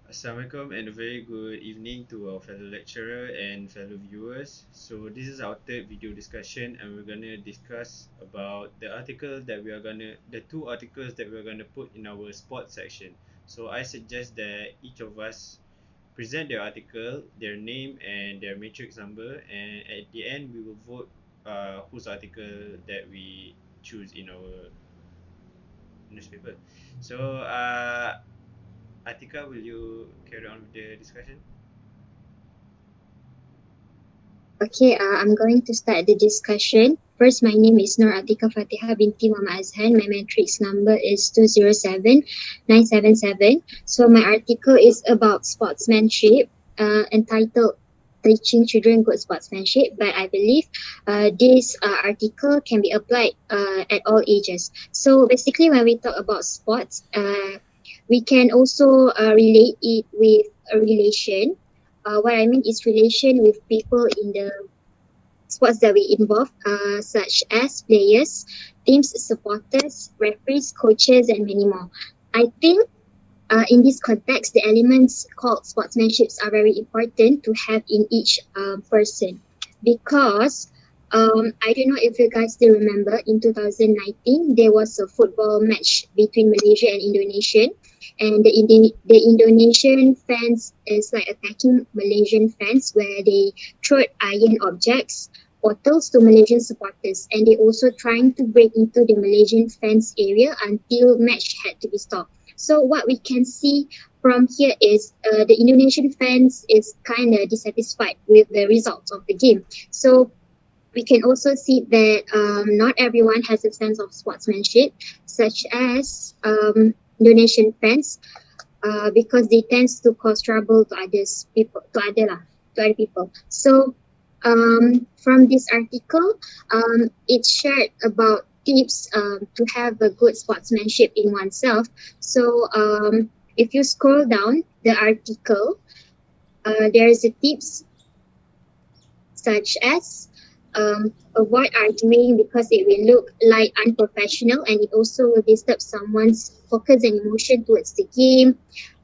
Assalamualaikum and a very good evening to our fellow lecturer and fellow viewers. So this is our third video discussion and we're gonna discuss about the two articles that we're gonna put in our sports section. So I suggest that each of us present their article, their name and their matrix number, and at the end we will vote whose article that we choose in our newspaper. So Atika, will you carry on with the discussion? Okay, I'm going to start the discussion. First, my name is Nur Atika Fatiha binti Muhammad Azhan. My matrix number is 207977. So my article is about sportsmanship, entitled Teaching Children Good Sportsmanship. But I believe this article can be applied at all ages. So basically, when we talk about sports, we can also relate it with a relation. What I mean is relation with people in the sports that we involve, such as players, teams, supporters, referees, coaches, and many more. I think in this context, the elements called sportsmanship are very important to have in each person because I don't know if you guys still remember in 2019 there was a football match between Malaysia and Indonesia, and the Indonesian fans is like attacking Malaysian fans where they throw iron objects, bottles to Malaysian supporters, and they also trying to break into the Malaysian fans area until match had to be stopped. So what we can see from here is the Indonesian fans is kind of dissatisfied with the results of the game. So we can also see that not everyone has a sense of sportsmanship, such as Indonesian fans, because they tend to cause trouble to to other people. So from this article, it shared about tips to have a good sportsmanship in oneself. So if you scroll down the article, there is a tips such as avoid arguing because it will look like unprofessional and it also will disturb someone's focus and emotion towards the game.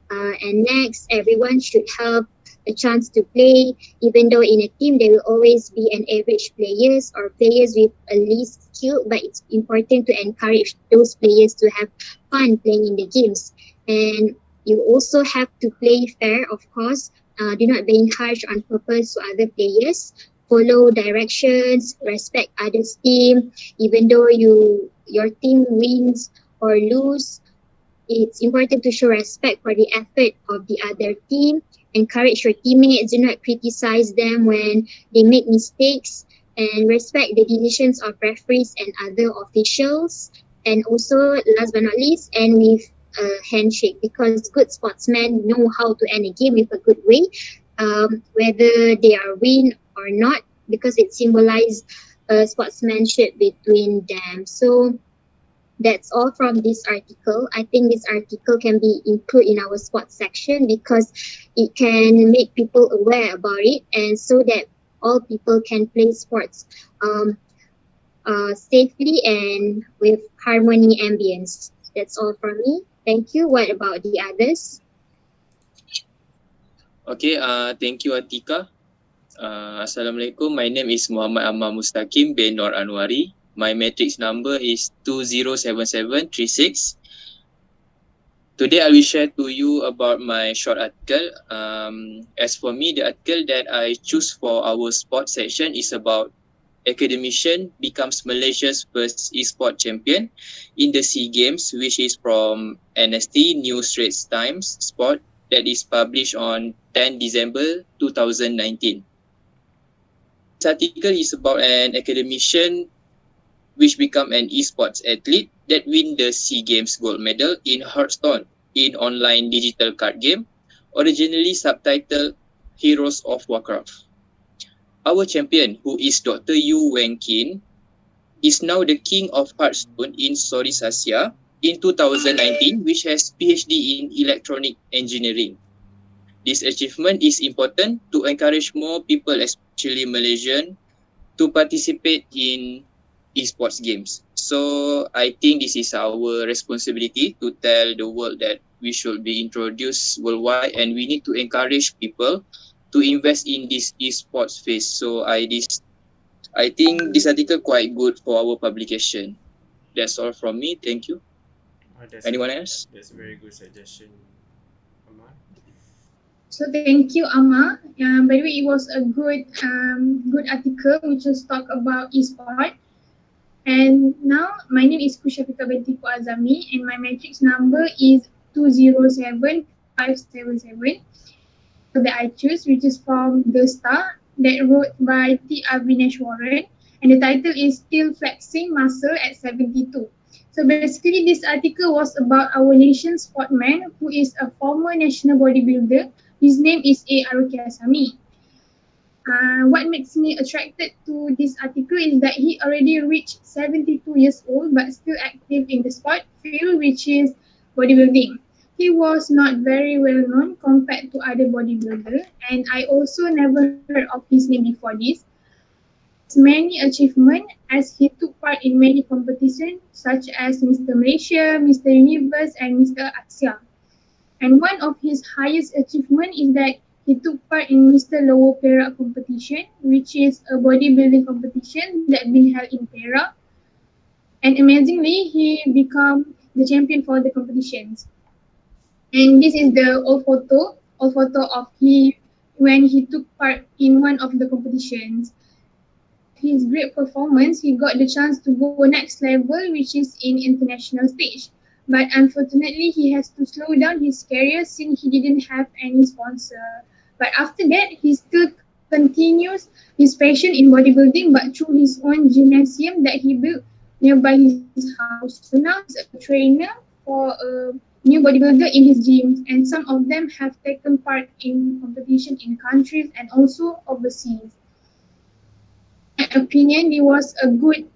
And next, everyone should have a chance to play, even though in a team there will always be an average players or players with a least skill, but it's important to encourage those players to have fun playing in the games. And you also have to play fair, of course. Do not being harsh on purpose to other players. Follow directions, respect others' team, even though your team wins or lose, it's important to show respect for the effort of the other team. Encourage your teammates. Do not criticize them when they make mistakes. And respect the decisions of referees and other officials. And also, last but not least, end with a handshake because good sportsmen know how to end a game with a good way, whether they are win or not, because it symbolizes sportsmanship between them. So that's all from this article. I think this article can be included in our sports section because it can make people aware about it and so that all people can play sports safely and with harmony ambience. That's all from me. Thank you. What about the others? Okay, thank you Atika. Assalamualaikum. My name is Muhammad Ammar Mustaqim bin Nur Anwari. My matrix number is 207736. Today I will share to you about my short article. As for me, the article that I choose for our sports section is about academician becomes Malaysia's first e-sport champion in the SEA Games, which is from NST New Straits Times Sport that is published on 10 December 2019. This article is about an academician which become an esports athlete that win the SEA Games gold medal in Hearthstone in online digital card game, originally subtitled Heroes of Warcraft. Our champion, who is Dr. Yu Weng Kin, is now the king of Hearthstone in Southeast Asia in 2019, which has PhD in electronic engineering. This achievement is important to encourage more people, especially Malaysian, to participate in esports games. So I think this is our responsibility to tell the world that which should be introduced worldwide, and we need to encourage people to invest in this esports phase. So I think this article quite good for our publication. That's all from me. Thank you. Anyone else? That's a very good suggestion, Amar. So thank you, Amma. By the way, it was a good article which just talk about e-sport. And now my name is Kushafika binti Azami, and my matrix number is 207577 that I choose, which is from The Star, that wrote by T. Avinash Warren, and the title is Still Flexing Muscle at 72. So basically, this article was about our nation's sportsman who is a former national bodybuilder. His name is A. Aroki Asami. What makes me attracted to this article is that he already reached 72 years old but still active in the sport field, which is bodybuilding. He was not very well known compared to other bodybuilders, and I also never heard of his name before this. Many achievements as he took part in many competitions such as Mr. Malaysia, Mr. Universe, and Mr. Asia. And one of his highest achievements is that he took part in Mr. Lower Perak competition, which is a bodybuilding competition that been held in Perak. And amazingly, he became the champion for the competitions. And this is the old photo of he when he took part in one of the competitions. His great performance, he got the chance to go next level, which is in international stage. But unfortunately, he has to slow down his career since he didn't have any sponsor. But after that, he still continues his passion in bodybuilding, but through his own gymnasium that he built nearby his house. So now he's a trainer for a new bodybuilder in his gym, and some of them have taken part in competition in countries and also overseas. In my opinion, it was a good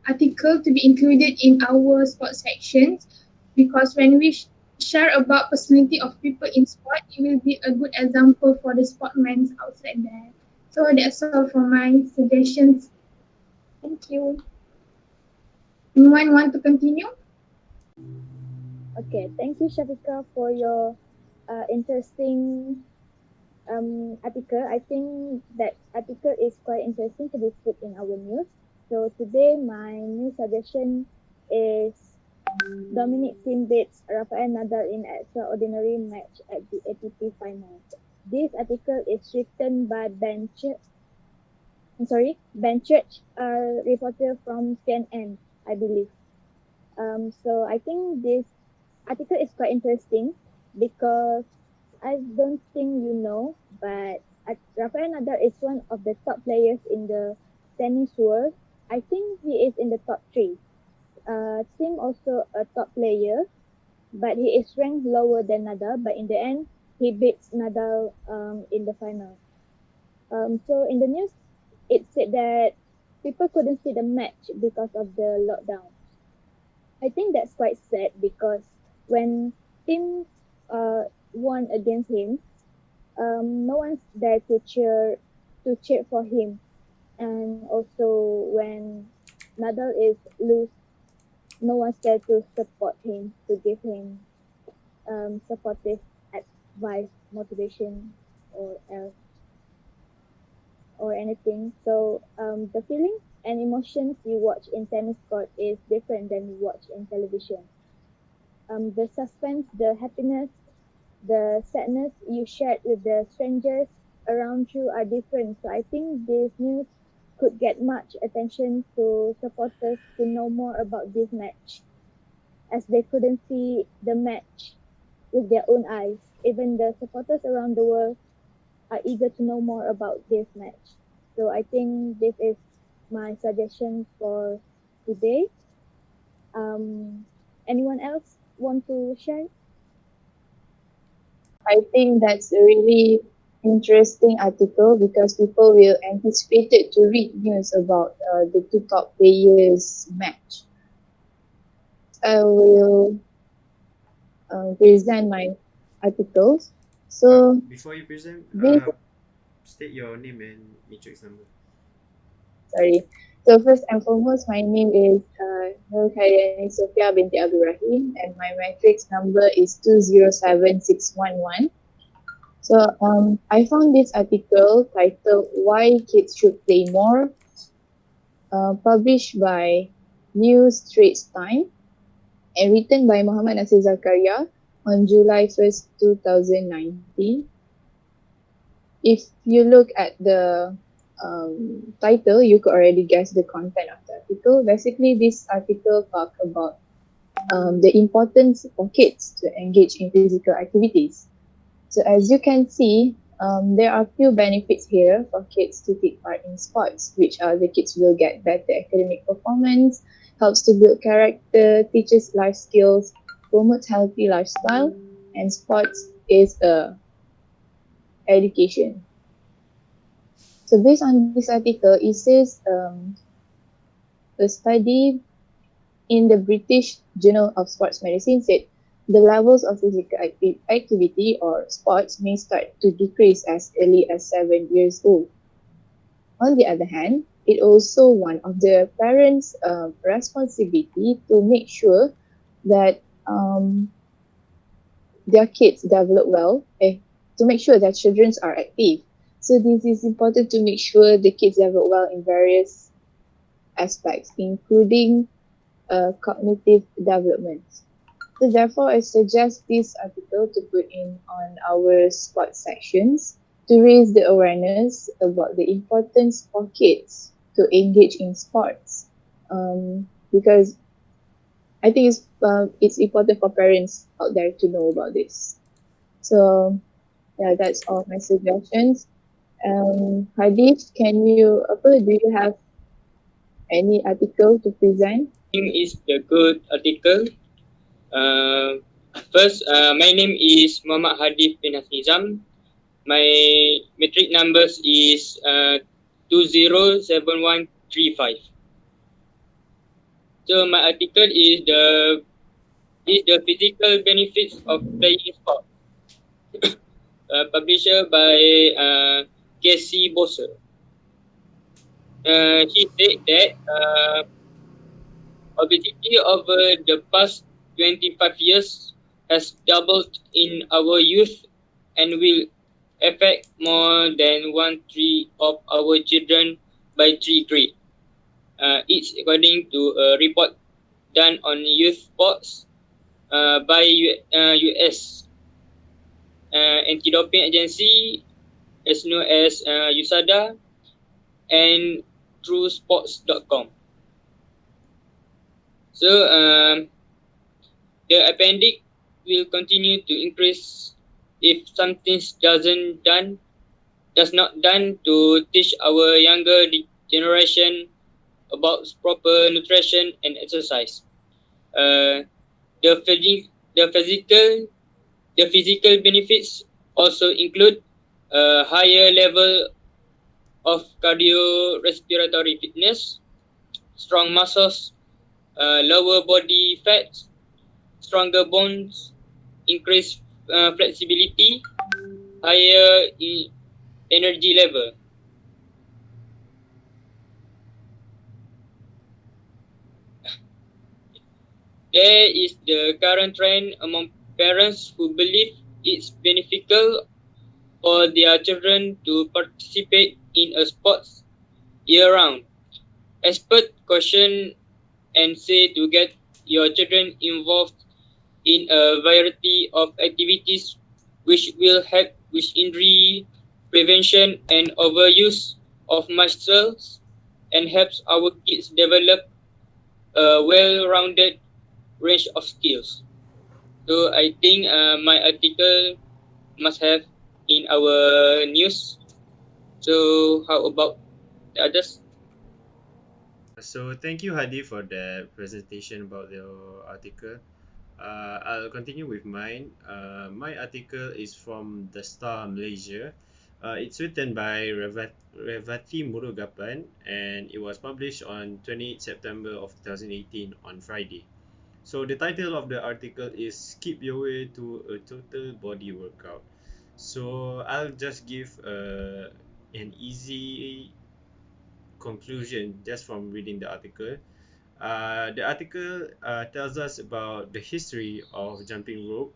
article to be included in our sports sections, because when we share about personality of people in sport, it will be a good example for the sportsmen outside there. So that's all for my suggestions. Thank you. Anyone want to continue? Okay, thank you, Shafika, for your interesting article. I think that article is quite interesting to be put in our news. So today, my new suggestion is Dominic Thiem beats Rafael Nadal in extraordinary match at the ATP final. This article is written by Ben Church, a reporter from CNN, I believe. So I think this article is quite interesting because I don't think you know, but Rafael Nadal is one of the top players in the tennis world. I think he is in the top three. Thiem also a top player, but he is ranked lower than Nadal. But in the end, he beats Nadal in the final. So in the news, it said that people couldn't see the match because of the lockdown. I think that's quite sad because when Thiem won against him, no one's there to cheer for him, and also when Nadal is lose, no one's there to support him, to give him supportive advice, motivation, or else or anything. So the feelings and emotions you watch in tennis court is different than you watch in television. The suspense, the happiness, the sadness you shared with the strangers around you are different. So I think this news could get much attention to supporters to know more about this match, as they couldn't see the match with their own eyes. Even the supporters around the world are eager to know more about this match. So I think this is my suggestion for today. Anyone else want to share? I think that's a really interesting article because people will anticipate it to read news about the two top players match. I will present my articles. So Before you present, this state your name and matrix number. sorry. So first and foremost, my name is Nur Khairiani Sofia binti Abdul Rahim, and my matrix number is 207611. So I found this article titled "Why Kids Should Play More," published by New Straits Times and written by Muhammad Nasir Zakaria on July 1st, 2019. If you look at the title, you could already guess the content of the article. Basically, this article talks about the importance for kids to engage in physical activities. So as you can see, there are few benefits here for kids to take part in sports, which are the kids will get better academic performance, helps to build character, teaches life skills, promotes healthy lifestyle, and sports is a education. So based on this article, it says a study in the British Journal of Sports Medicine said the levels of physical activity or sports may start to decrease as early as 7 years old. On the other hand, it also one of the parents' responsibility to make sure that their kids develop well, to make sure that children are active. So this is important to make sure the kids develop well in various aspects, including cognitive development. So therefore, I suggest this article to put in on our sports sections to raise the awareness about the importance for kids to engage in sports. Because I think it's important for parents out there to know about this. So yeah, that's all my suggestions. Hadith, do you have any article to present? Name is the good article. Uh, First, my name is Muhammad Hadif bin Hasnizam. My metric numbers is 207135. So my article is the physical benefits of playing sport. Publisher by Casey Bosser. He said that obesity over the past 25 years has doubled in our youth and will affect more than 1/3 of our children by 3 grade. It's according to a report done on youth sports by US Anti-Doping Agency, as known as USADA, and TrueSports.com. So the appendix will continue to increase if something does not done to teach our younger generation about proper nutrition and exercise. The physical benefits also include a higher level of cardiorespiratory fitness, strong muscles, lower body fat, stronger bones, increased flexibility, higher energy level. There is the current trend among parents who believe it's beneficial for their children to participate in a sports year-round. Experts caution and say to get your children involved in a variety of activities which will help with injury prevention and overuse of muscles and helps our kids develop a well-rounded range of skills. So I think my article must have in our news. So how about the others? So thank you, Hadi, for the presentation about your article. I'll continue with mine. My article is from The Star Malaysia. It's written by Revati Murugapan and it was published on 28 September of 2018 on Friday. So the title of the article is Skip Your Way to a Total Body Workout. So I'll just give an easy conclusion just from reading the article. The article tells us about the history of jumping rope,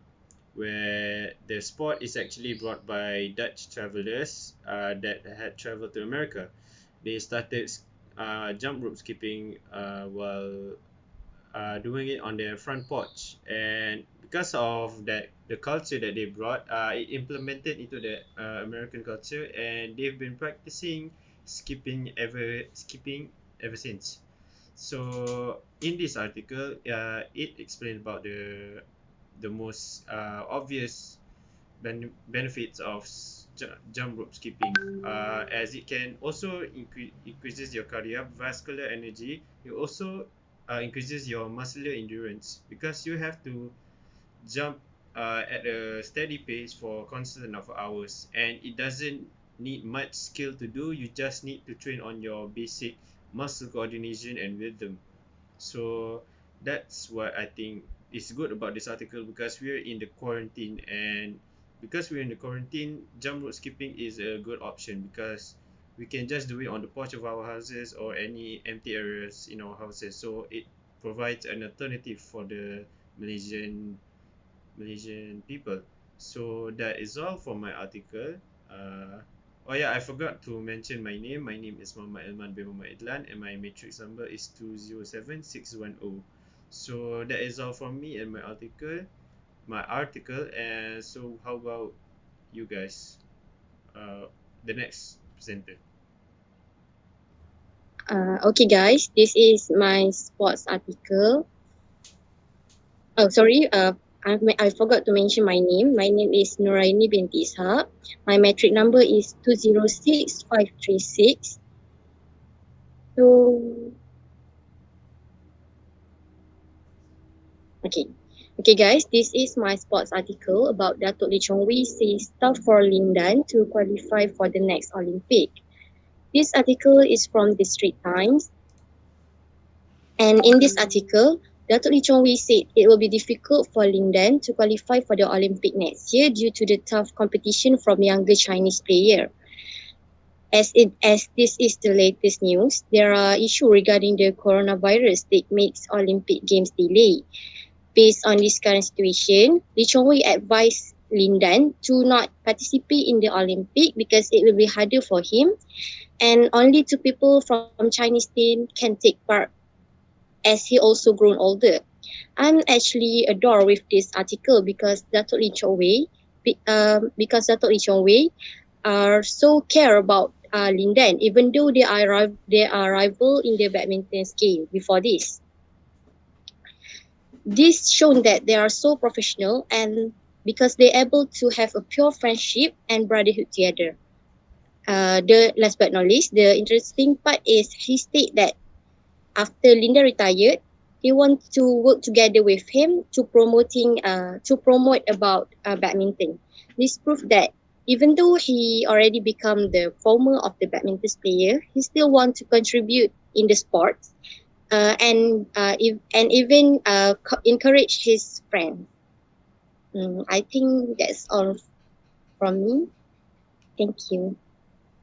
where the sport is actually brought by Dutch travelers that had traveled to America. They started jump rope skipping while doing it on their front porch, and because of that, the culture that they brought, it implemented into the American culture, and they've been practicing skipping ever since. So in this article, it explains about the most obvious benefits of jump rope skipping, as it can also increases your cardiovascular energy. It also increases your muscular endurance because you have to jump at a steady pace for constant of hours, and it doesn't need much skill to do. You just need to train on your basic muscle coordination and rhythm. So that's what I think is good about this article, because we're in the quarantine, and because we're in the quarantine, jump rope skipping is a good option because we can just do it on the porch of our houses or any empty areas in our houses. So it provides an alternative for the Malaysian people. So that is all for my article. Oh yeah, I forgot to mention my name. My name is Muhammad Elman bin Muhammad Idlan, and my matrix number is 207610. So that is all from me and my article. And so how about you guys? The next presenter. Okay, guys, this is my sports article. Oh, sorry. I forgot to mention my name. My name is Nuraini binti Ishaq. My metric number is 206536. So, okay. Okay, guys, this is my sports article about Datuk Lee Chong Wei says tough for Lindan to qualify for the next Olympic. This article is from the Straits Times. And in this article, Datuk Lee Chong Wei said it will be difficult for Lindan to qualify for the Olympic next year due to the tough competition from younger Chinese players. As this is the latest news, there are issues regarding the coronavirus that makes Olympic Games delay. Based on this current situation, Lee Chong Wei advised Lindan to not participate in the Olympic because it will be harder for him, and only 2 people from Chinese team can take part, as he also grown older. I'm actually adore with this article because Datuk Lee Chong Wei are so care about Lindan, even though they are rival in the badminton game before this. This shown that they are so professional, and because they're able to have a pure friendship and brotherhood together. The last but not least, the interesting part is he state that after Linda retired, he wants to work together with him to promote about badminton. This proves that even though he already become the former of the badminton player, he still want to contribute in the sport, and even encourage his friends. I think that's all from me. Thank you.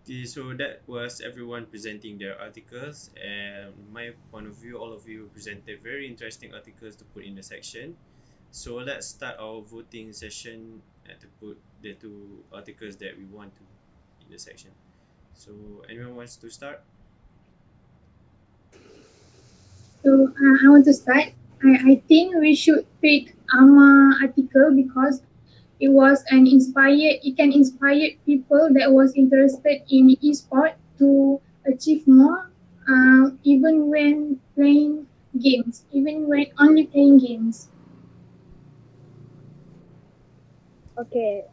Okay, so that was everyone presenting their articles, and my point of view, all of you presented very interesting articles to put in the section. So let's start our voting session to put the two articles that we want to in the section. So anyone wants to start? So I want to start. I think we should pick AMA article because it can inspire people that was interested in e-sport to achieve more, even when playing games, even when only playing games. Okay,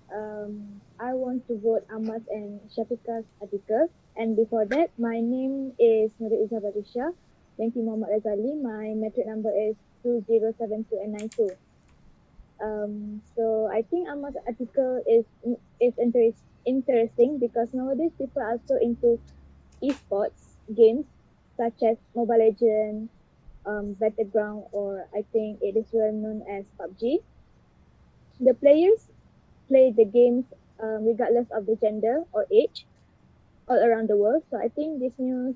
I want to vote Ahmad and Shafiqah's article. And before that, my name is Nurul Izzah Batisha, binti Muhammad Razali. My metric number is 2072 and 92. So I think Ahmad's article is interesting because nowadays people are so into esports games such as Mobile Legends, Battleground, or I think it is well known as PUBG. The players play the games regardless of the gender or age all around the world. So I think this news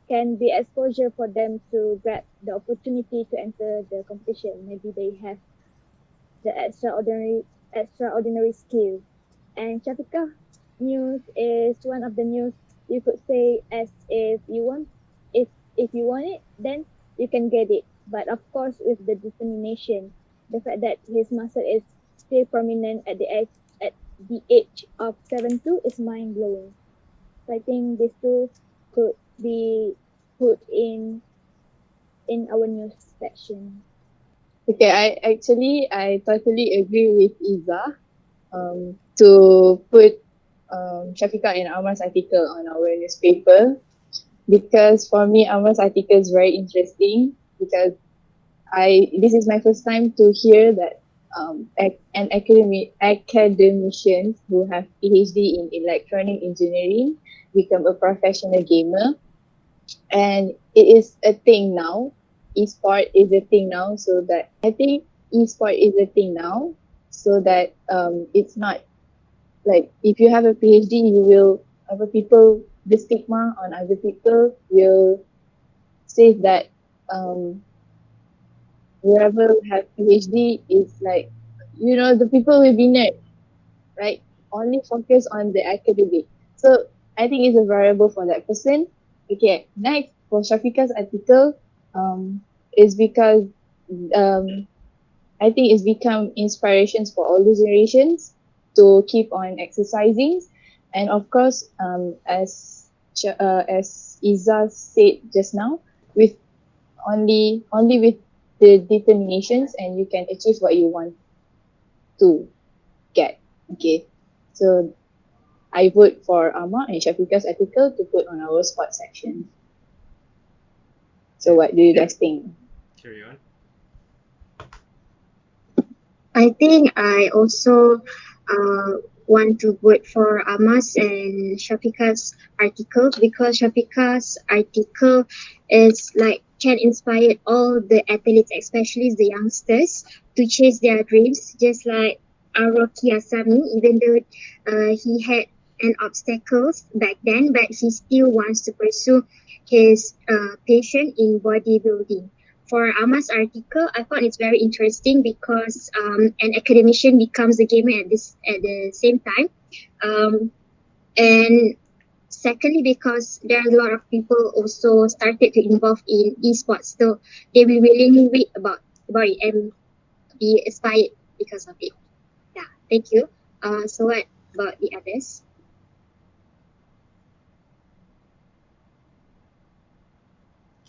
can be exposure for them to grab the opportunity to enter the competition. Maybe they have the extraordinary skill. And Shafika, news is one of the news you could say as if you want it, then you can get it. But of course, with the determination, the fact that his muscle is still prominent at the age of 72 is mind blowing. So I think these two could be put in our news section. Okay, I totally agree with Iza to put Shafika and Amar's article on our newspaper, because for me Amar's article is very interesting, because this is my first time to hear that an academician who have PhD in electronic engineering become a professional gamer, and it is a thing now. Esport is a thing now, so that I think esport is a thing now, so that it's not like if you have a PhD, you will other people, the stigma on other people will say that whoever have PhD is like, the people will be nerd, right? Only focus on the academic. So I think it's a variable for that person. Okay, next for Shafika's article, is because um I think it's become inspirations for all the generations to keep on exercising, and of course, as Iza said just now, with only with the determinations, and you can achieve what you want to get. Okay, so I vote for Amar and Shafika's article to put on our sports section. So what do you guys think? Carry on. I think I also want to vote for Amas and Shafika's article, because Shafika's article is like can inspire all the athletes, especially the youngsters, to chase their dreams, just like Aroki Asami, even though he had an obstacles back then, but he still wants to pursue his passion in bodybuilding. For Ama's article, I found it's very interesting because an academician becomes a gamer at the same time, and secondly because there are a lot of people also started to involve in esports, so they will willingly read about it and be inspired because of it. Yeah, thank you. So what about the others?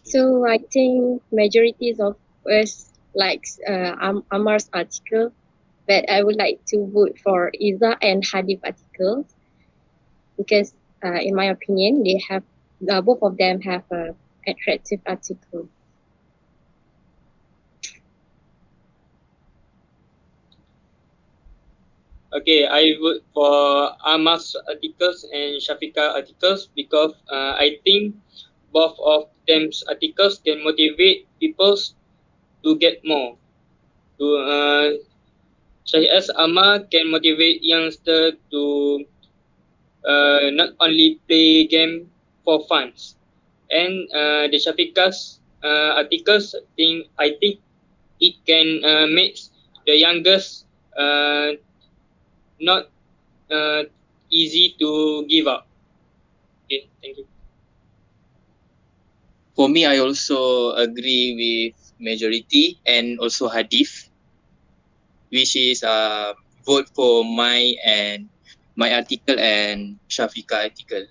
So I think majorities of us likes Amar's article, but I would like to vote for Iza and Hadif articles because, in my opinion, they have both of them have a attractive article. Okay, I vote for Amar's articles and Shafika articles because I think both of them's articles can motivate people to get more. Such as Amar can motivate youngsters to not only play game for fun, and the Shafika's articles I think it can make the youngest not easy to give up. Okay, thank you. For me, I also agree with majority and also Hadif, which is vote for my article and Shafika article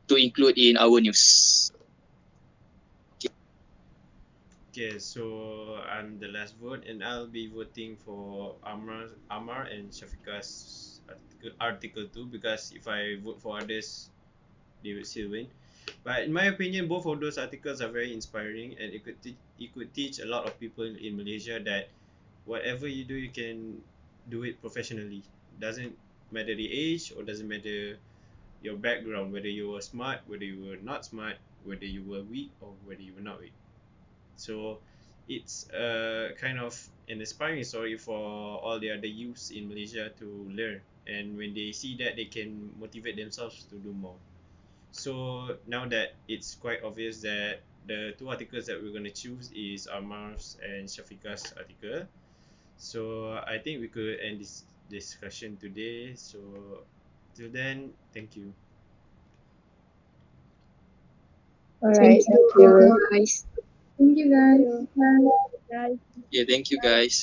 to include in our news. Okay, so I'm the last vote, and I'll be voting for Amar and Shafika's article too, because if I vote for others, they would still win. But in my opinion, both of those articles are very inspiring, and it could teach a lot of people in Malaysia that whatever you do, you can do it professionally. Doesn't matter the age, or doesn't matter your background, whether you were smart, whether you were not smart, whether you were weak or whether you were not weak. So it's kind of an inspiring story for all the other youths in Malaysia to learn, and when they see that, they can motivate themselves to do more. So now that it's quite obvious that the two articles that we're going to choose is Amar's and Shafiqah's article. So I think we could end this discussion today. So till then, thank you. Alright, Thank you thank you. all, guys. Thank you guys. Bye. Guys. Yeah, thank you guys.